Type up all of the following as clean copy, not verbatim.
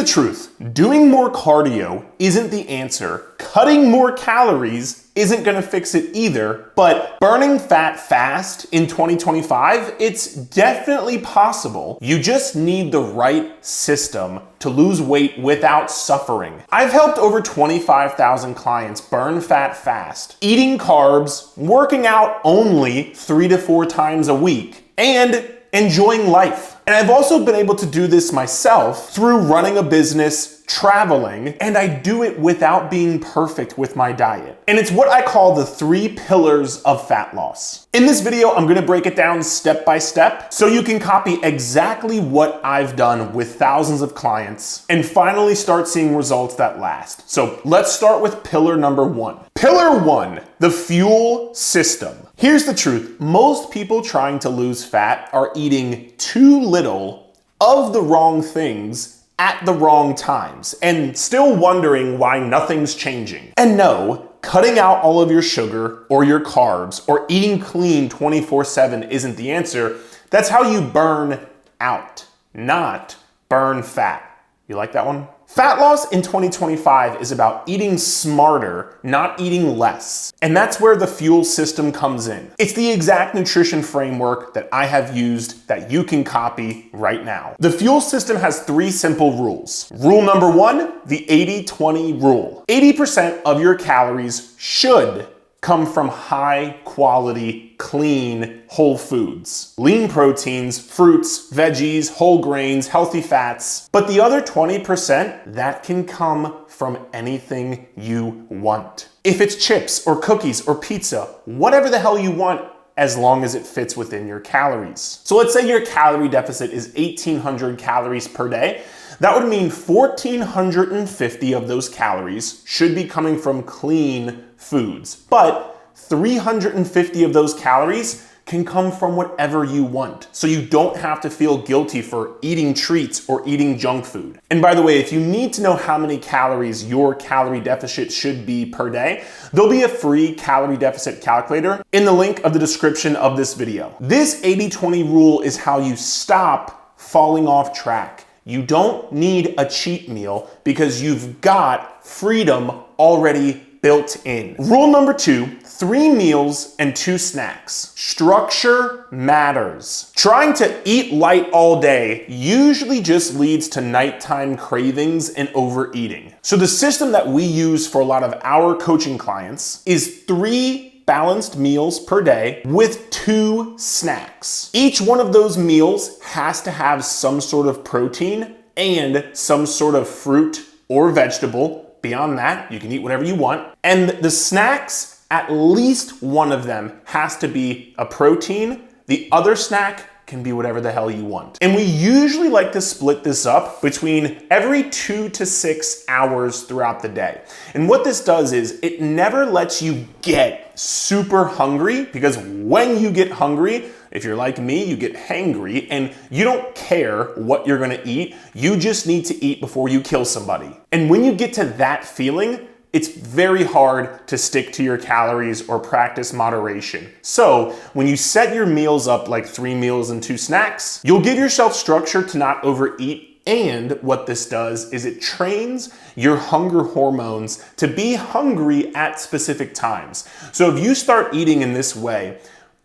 truth. Doing more cardio isn't the answer. Cutting more calories isn't gonna fix it either, but burning fat fast in 2025, it's definitely possible. You just need the right system to lose weight without suffering. I've helped over 25,000 clients burn fat fast, eating carbs, working out only 3 to 4 times a week, and enjoying life. And I've also been able to do this myself through running a business, traveling, and I do it without being perfect with my diet. And it's what I call the 3 pillars of fat loss. In this video, I'm gonna break it down step by step so you can copy exactly what I've done with thousands of clients and finally start seeing results that last. So let's start with pillar number 1. Pillar 1, the fuel system. Here's the truth. Most people trying to lose fat are eating too little of the wrong things at the wrong times and still wondering why nothing's changing. And no, cutting out all of your sugar or your carbs or eating clean 24/7 isn't the answer. That's how you burn out, not burn fat. You like that one? Fat loss in 2025 is about eating smarter, not eating less. And that's where the fuel system comes in. It's the exact nutrition framework that I have used that you can copy right now. The fuel system has 3 simple rules. Rule number 1, the 80-20 rule. 80% of your calories should come from high quality, clean, whole foods. Lean proteins, fruits, veggies, whole grains, healthy fats. But the other 20%, that can come from anything you want. If it's chips or cookies or pizza, whatever the hell you want, as long as it fits within your calories. So let's say your calorie deficit is 1,800 calories per day. That would mean 1,450 of those calories should be coming from clean foods. But 350 of those calories can come from whatever you want. So you don't have to feel guilty for eating treats or eating junk food. And by the way, if you need to know how many calories your calorie deficit should be per day, there'll be a free calorie deficit calculator in the link of the description of this video. This 80-20 rule is how you stop falling off track. You don't need a cheat meal because you've got freedom already built in. Rule number 2, 3 meals and 2 snacks. Structure matters. Trying to eat light all day usually just leads to nighttime cravings and overeating. So the system that we use for a lot of our coaching clients is 3 balanced meals per day with 2 snacks. Each one of those meals has to have some sort of protein and some sort of fruit or vegetable. Beyond that, you can eat whatever you want. And the snacks, at least one of them has to be a protein. The other snack can be whatever the hell you want. And we usually like to split this up between every 2 to 6 hours throughout the day. And what this does is it never lets you get super hungry, because when you get hungry, if you're like me, you get hangry and you don't care what you're gonna eat. You just need to eat before you kill somebody. And when you get to that feeling, it's very hard to stick to your calories or practice moderation. So when you set your meals up like 3 meals and 2 snacks, you'll give yourself structure to not overeat. And what this does is it trains your hunger hormones to be hungry at specific times. So if you start eating in this way,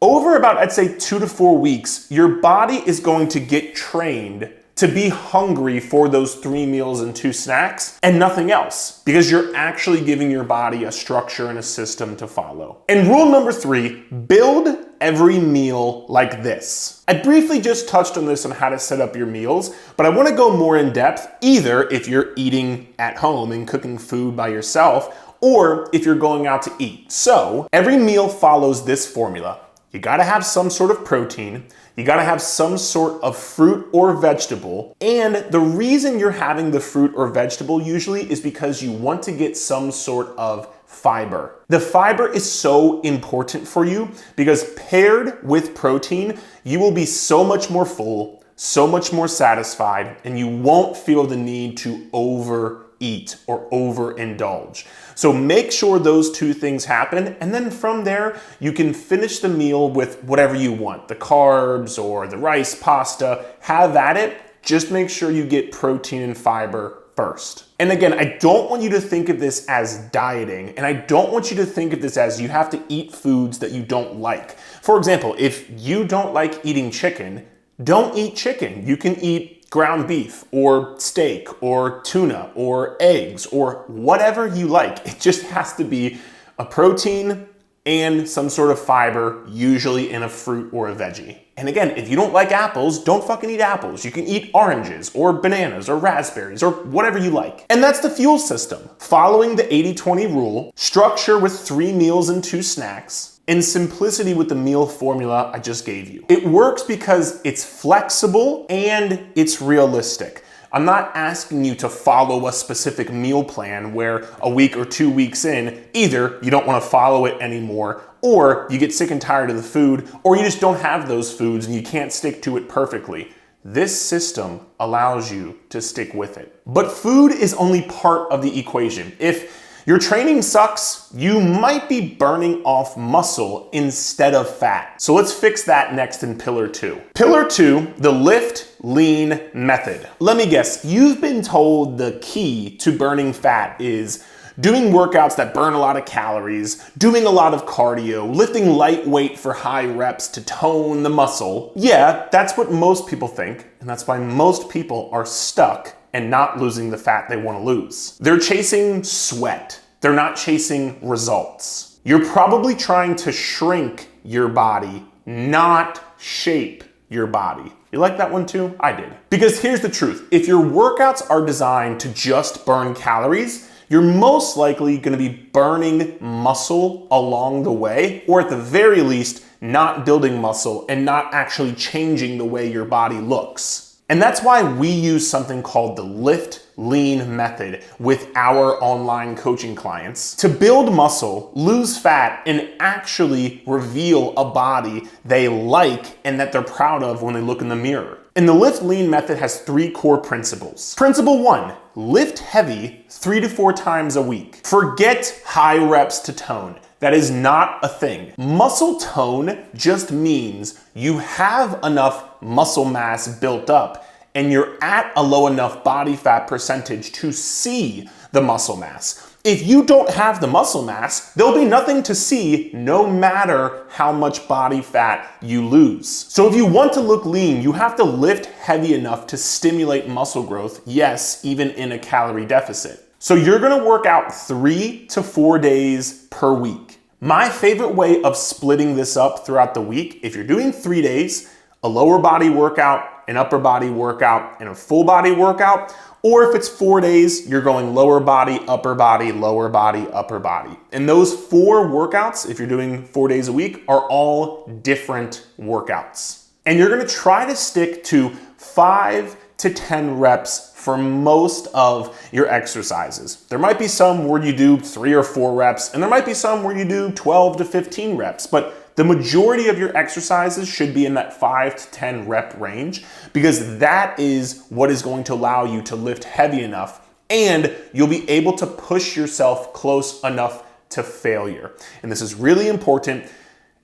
over about, I'd say 2 to 4 weeks, your body is going to get trained to be hungry for those 3 meals and 2 snacks and nothing else, because you're actually giving your body a structure and a system to follow. And rule number 3, build every meal like this. I briefly just touched on this on how to set up your meals, but I want to go more in depth, either if you're eating at home and cooking food by yourself, or if you're going out to eat. So every meal follows this formula. You gotta have some sort of protein, you gotta have some sort of fruit or vegetable, and the reason you're having the fruit or vegetable usually is because you want to get some sort of fiber. The fiber is so important for you because paired with protein, you will be so much more full, so much more satisfied, and you won't feel the need to overeat or overindulge. So make sure those 2 things happen, and then from there, you can finish the meal with whatever you want, the carbs or the rice, pasta, have at it. Just make sure you get protein and fiber first. And again, I don't want you to think of this as dieting, and I don't want you to think of this as you have to eat foods that you don't like. For example, if you don't like eating chicken, don't eat chicken. You can eat ground beef or steak or tuna or eggs or whatever you like. It just has to be a protein and some sort of fiber, usually in a fruit or a veggie. And again, if you don't like apples, don't fucking eat apples. You can eat oranges or bananas or raspberries or whatever you like. And that's the fuel system. Following the 80-20 rule, structure with 3 meals and 2 snacks, and simplicity with the meal formula I just gave you. It works because it's flexible and it's realistic. I'm not asking you to follow a specific meal plan where a week or 2 weeks in, either you don't want to follow it anymore, or you get sick and tired of the food, or you just don't have those foods and you can't stick to it perfectly. This system allows you to stick with it. But food is only part of the equation. If your training sucks, you might be burning off muscle instead of fat. So let's fix that next in pillar 2. Pillar 2, the lift lean method. Let me guess, you've been told the key to burning fat is doing workouts that burn a lot of calories, doing a lot of cardio, lifting lightweight for high reps to tone the muscle. Yeah, that's what most people think, and that's why most people are stuck and not losing the fat they want to lose. They're chasing sweat. They're not chasing results. You're probably trying to shrink your body, not shape your body. You like that one too? I did. Because here's the truth. If your workouts are designed to just burn calories, you're most likely going to be burning muscle along the way, or at the very least, not building muscle and not actually changing the way your body looks. And that's why we use something called the lift lean method with our online coaching clients to build muscle, lose fat, and actually reveal a body they like and that they're proud of when they look in the mirror. And the lift lean method has 3 core principles. Principle 1, lift heavy 3 to 4 times a week. Forget high reps to tone. That is not a thing. Muscle tone just means you have enough muscle mass built up and you're at a low enough body fat percentage to see the muscle mass. If you don't have the muscle mass, there'll be nothing to see no matter how much body fat you lose. So if you want to look lean, you have to lift heavy enough to stimulate muscle growth, yes, even in a calorie deficit. So you're gonna work out 3 to 4 days per week. My favorite way of splitting this up throughout the week, if you're doing 3 days, a lower body workout, an upper body workout, and a full body workout, or if it's 4 days, you're going lower body, upper body, lower body, upper body. And those 4 workouts, if you're doing 4 days a week, are all different workouts. And you're gonna try to stick to 5 to 10 reps for most of your exercises. There might be some where you do 3 or 4 reps, and there might be some where you do 12 to 15 reps, but the majority of your exercises should be in that 5 to 10 rep range, because that is what is going to allow you to lift heavy enough, and you'll be able to push yourself close enough to failure. And this is really important.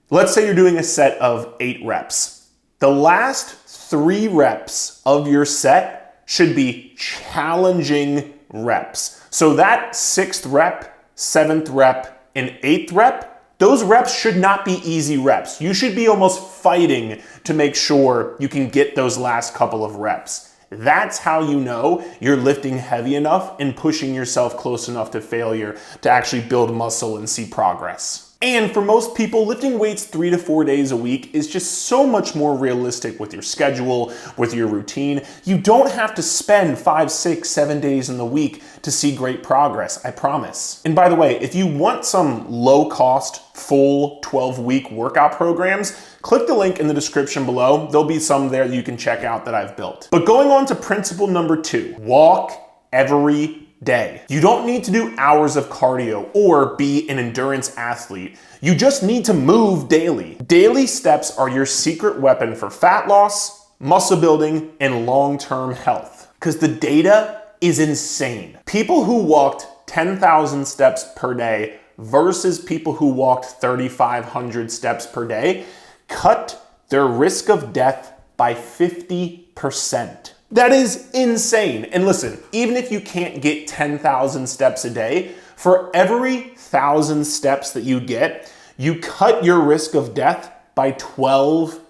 Let's say you're doing a set of 8 reps. The last 3 reps of your set should be challenging reps. So that 6th rep, 7th rep, and 8th rep, those reps should not be easy reps. You should be almost fighting to make sure you can get those last couple of reps. That's how you know you're lifting heavy enough and pushing yourself close enough to failure to actually build muscle and see progress. And for most people, lifting weights 3 to 4 days a week is just so much more realistic with your schedule, with your routine. You don't have to spend 5, 6, 7 days in the week to see great progress, I promise. And by the way, if you want some low-cost, full 12-week workout programs, click the link in the description below. There'll be some there that you can check out that I've built. But going on to principle number 2, walk every day. You don't need to do hours of cardio or be an endurance athlete. You just need to move daily. Daily steps are your secret weapon for fat loss, muscle building, and long-term health. Because the data is insane. People who walked 10,000 steps per day versus people who walked 3,500 steps per day cut their risk of death by 50%. That is insane. And listen, even if you can't get 10,000 steps a day, for every 1,000 steps that you get, you cut your risk of death by 12%.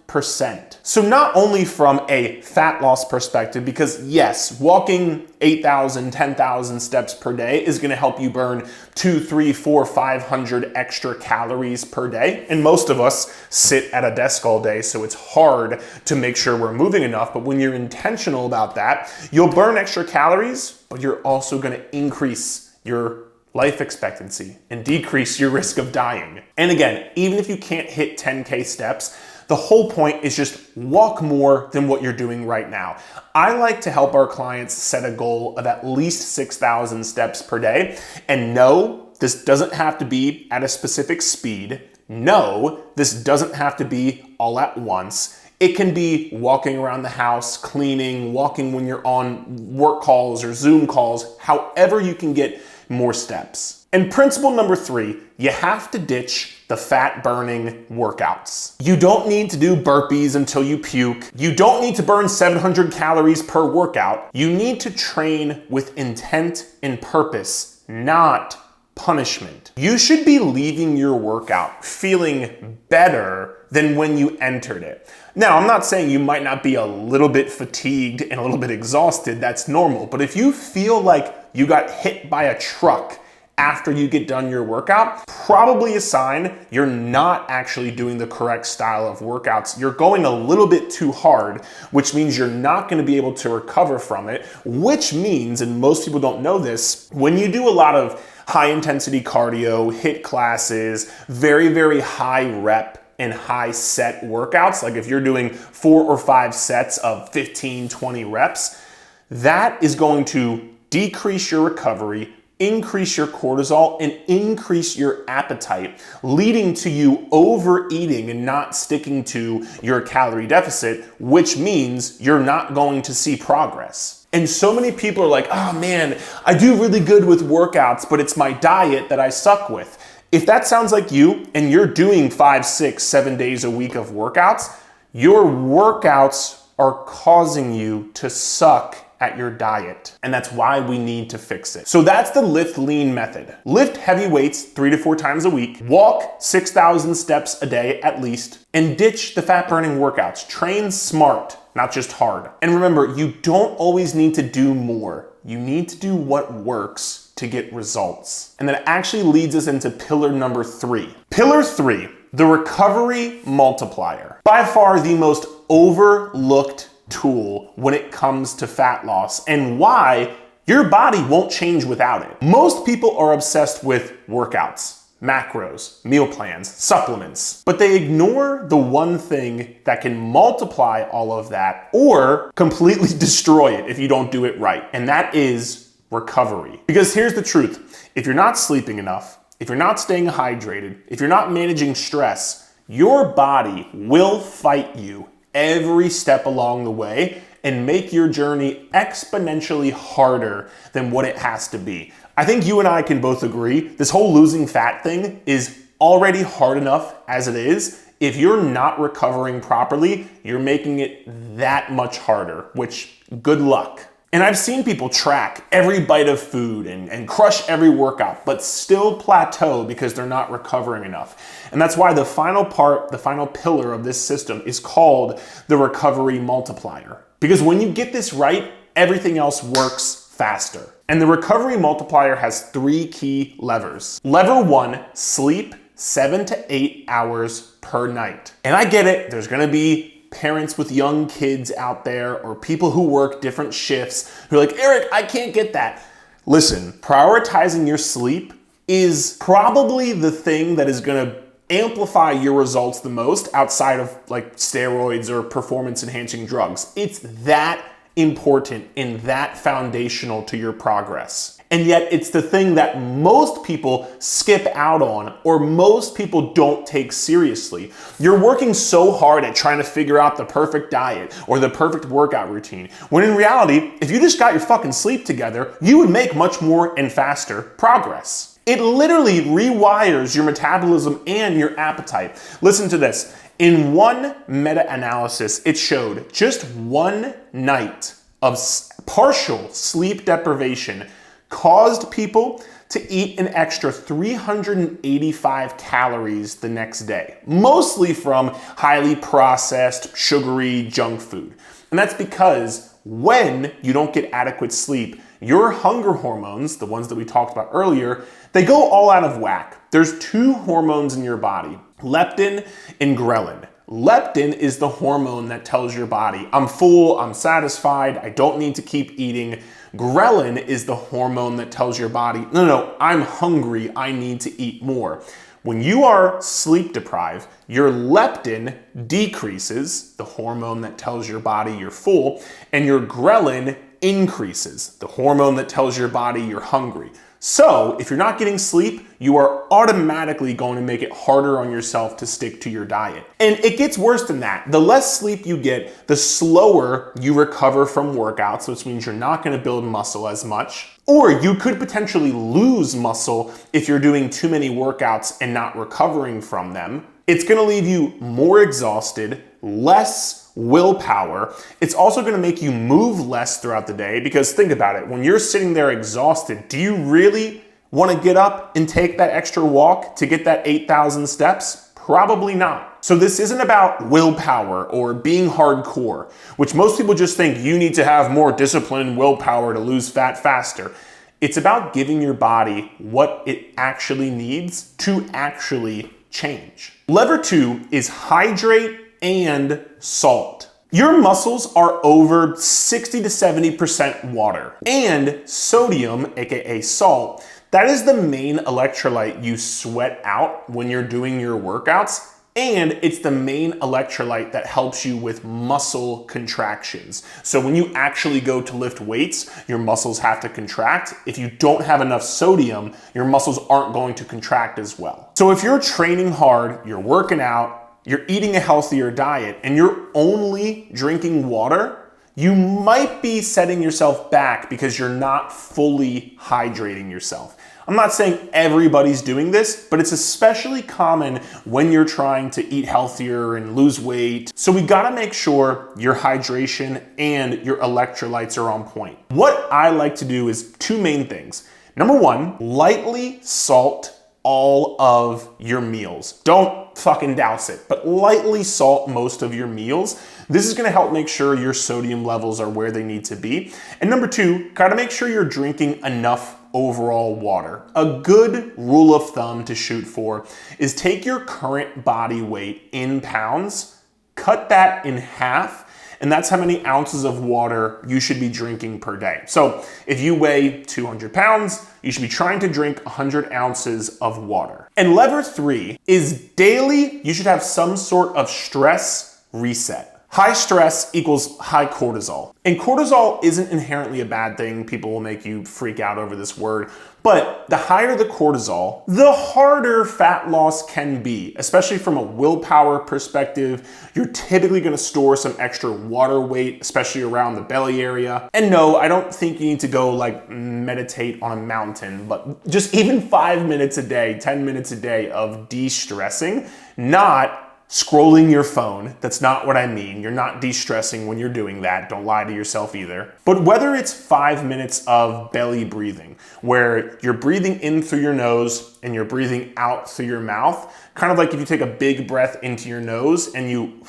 So not only from a fat loss perspective, because yes, walking 8,000, 10,000 steps per day is gonna help you burn 2, 3, 4, 500 extra calories per day. And most of us sit at a desk all day, so it's hard to make sure we're moving enough. But when you're intentional about that, you'll burn extra calories, but you're also gonna increase your life expectancy and decrease your risk of dying. And again, even if you can't hit 10K steps, the whole point is just walk more than what you're doing right now. I like to help our clients set a goal of at least 6,000 steps per day. And no, this doesn't have to be at a specific speed. No, this doesn't have to be all at once. It can be walking around the house, cleaning, walking when you're on work calls or Zoom calls, however you can get more steps. And principle number 3, you have to ditch the fat burning workouts. You don't need to do burpees until you puke. You don't need to burn 700 calories per workout. You need to train with intent and purpose, not punishment. You should be leaving your workout feeling better than when you entered it. Now, I'm not saying you might not be a little bit fatigued and a little bit exhausted, that's normal. But if you feel like you got hit by a truck after you get done your workout, probably a sign you're not actually doing the correct style of workouts. You're going a little bit too hard, which means you're not going to be able to recover from it, which means, and most people don't know this, when you do a lot of high intensity cardio, HIIT classes, very, very high rep and high set workouts, like if you're doing 4 or 5 sets of 15, 20 reps, that is going to decrease your recovery, increase your cortisol, and increase your appetite, leading to you overeating and not sticking to your calorie deficit, which means you're not going to see progress. And so many people are like, oh man, I do really good with workouts, but it's my diet that I suck with. If that sounds like you and you're doing 5, 6, 7 days a week of workouts, your workouts are causing you to suck at your diet. And that's why we need to fix it. So that's the lift lean method. Lift heavy weights 3 to 4 times a week, walk 6,000 steps a day at least, and ditch the fat burning workouts. Train smart, not just hard. And remember, you don't always need to do more. You need to do what works to get results. And that actually leads us into pillar number 3. Pillar 3, the recovery multiplier. By far the most overlooked tool when it comes to fat loss and why your body won't change without it. Most people are obsessed with workouts, macros, meal plans, supplements, but they ignore the one thing that can multiply all of that or completely destroy it if you don't do it right, and that is recovery. Because here's the truth. If you're not sleeping enough, if you're not staying hydrated, if you're not managing stress, your body will fight you every step along the way and make your journey exponentially harder than what it has to be. I think you and I can both agree this whole losing fat thing is already hard enough as it is. If you're not recovering properly, you're making it that much harder, which good luck. And I've seen people track every bite of food and crush every workout, but still plateau because they're not recovering enough. And that's why the final part, the final pillar of this system is called the recovery multiplier. Because when you get this right, everything else works faster. And the recovery multiplier has 3 key levers. Lever 1, sleep 7 to 8 hours per night. And I get it, there's gonna be parents with young kids out there or people who work different shifts who are like, Eric, I can't get that. Listen, prioritizing your sleep is probably the thing that is gonna amplify your results the most outside of like steroids or performance enhancing drugs. It's that important and that foundational to your progress. And yet it's the thing that most people skip out on or most people don't take seriously. You're working so hard at trying to figure out the perfect diet or the perfect workout routine, when in reality, if you just got your fucking sleep together, you would make much more and faster progress. It literally rewires your metabolism and your appetite. Listen to this. In one meta-analysis, it showed just one night of partial sleep deprivation caused people to eat an extra 385 calories the next day, mostly from highly processed, sugary junk food. And that's because when you don't get adequate sleep, your hunger hormones, the ones that we talked about earlier, they go all out of whack. There's two hormones in your body, leptin and ghrelin. Leptin is the hormone that tells your body, I'm full, I'm satisfied, I don't need to keep eating. Ghrelin is the hormone that tells your body, no, I'm hungry, I need to eat more. When you are sleep deprived, your leptin decreases, the hormone that tells your body you're full, and your ghrelin increases, the hormone that tells your body you're hungry. So if you're not getting sleep, you are automatically going to make it harder on yourself to stick to your diet. And it gets worse than that. The less sleep you get, the slower you recover from workouts, which means you're not going to build muscle as much. Or you could potentially lose muscle if you're doing too many workouts and not recovering from them. It's going to leave you more exhausted, less willpower. It's also going to make you move less throughout the day, because think about it, when you're sitting there exhausted, do you really want to get up and take that extra walk to get that 8,000 steps? Probably not. So this isn't about willpower or being hardcore, which most people just think you need to have more discipline and willpower to lose fat faster. It's about giving your body what it actually needs to actually change. Lever 2 is hydrate and salt. Your muscles are over 60 to 70% water, and sodium, aka salt, that is the main electrolyte you sweat out when you're doing your workouts, and it's the main electrolyte that helps you with muscle contractions. So when you actually go to lift weights, your muscles have to contract. If you don't have enough sodium, your muscles aren't going to contract as well. So if you're training hard, you're working out, you're eating a healthier diet, and you're only drinking water, you might be setting yourself back because you're not fully hydrating yourself. I'm not saying everybody's doing this, but it's especially common when you're trying to eat healthier and lose weight. So we gotta make sure your hydration and your electrolytes are on point. What I like to do is two main things. Number one, lightly salt all of your meals. Don't fucking douse it, but lightly salt most of your meals. This is gonna help make sure your sodium levels are where they need to be. And number two, gotta make sure you're drinking enough overall water. A good rule of thumb to shoot for is take your current body weight in pounds, cut that in half, and that's how many ounces of water you should be drinking per day. So if you weigh 200 pounds, you should be trying to drink 100 ounces of water. And lever 3 is daily, you should have some sort of stress reset. High stress equals high cortisol. And cortisol isn't inherently a bad thing. People will make you freak out over this word. But the higher the cortisol, the harder fat loss can be, especially from a willpower perspective. You're typically gonna store some extra water weight, especially around the belly area. And no, I don't think you need to go like meditate on a mountain, but just even 5 minutes a day, 10 minutes a day of de-stressing, not scrolling your phone. That's not what I mean. You're not de-stressing when you're doing that. Don't lie to yourself either. But whether it's 5 minutes of belly breathing, where you're breathing in through your nose and you're breathing out through your mouth, kind of like if you take a big breath into your nose and you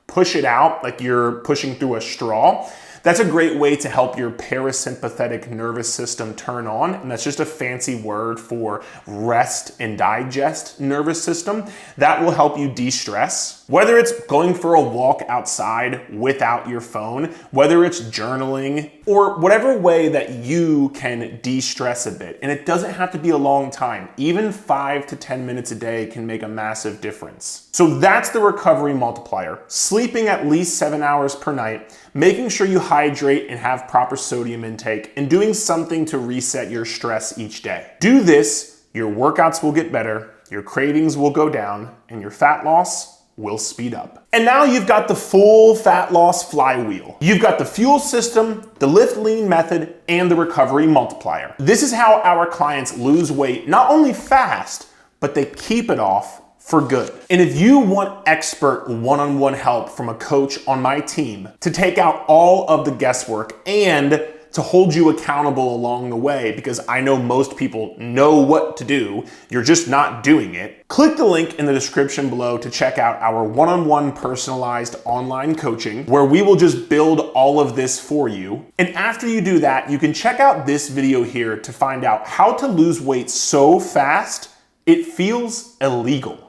push it out like you're pushing through a straw, that's a great way to help your parasympathetic nervous system turn on. And that's just a fancy word for rest and digest nervous system. That will help you de-stress. Whether it's going for a walk outside without your phone, whether it's journaling, or whatever way that you can de-stress a bit. And it doesn't have to be a long time. Even 5 to 10 minutes a day can make a massive difference. So that's the recovery multiplier. Sleeping at least 7 hours per night, making sure you hydrate and have proper sodium intake, and doing something to reset your stress each day. Do this, your workouts will get better, your cravings will go down, and your fat loss will speed up. And now you've got the full fat loss flywheel. You've got the fuel system, the lift lean method, and the recovery multiplier. This is how our clients lose weight, not only fast, but they keep it off for good. And if you want expert one-on-one help from a coach on my team to take out all of the guesswork and to hold you accountable along the way, because I know most people know what to do, you're just not doing it, click the link in the description below to check out our one-on-one personalized online coaching, where we will just build all of this for you. And after you do that, you can check out this video here to find out how to lose weight so fast it feels illegal.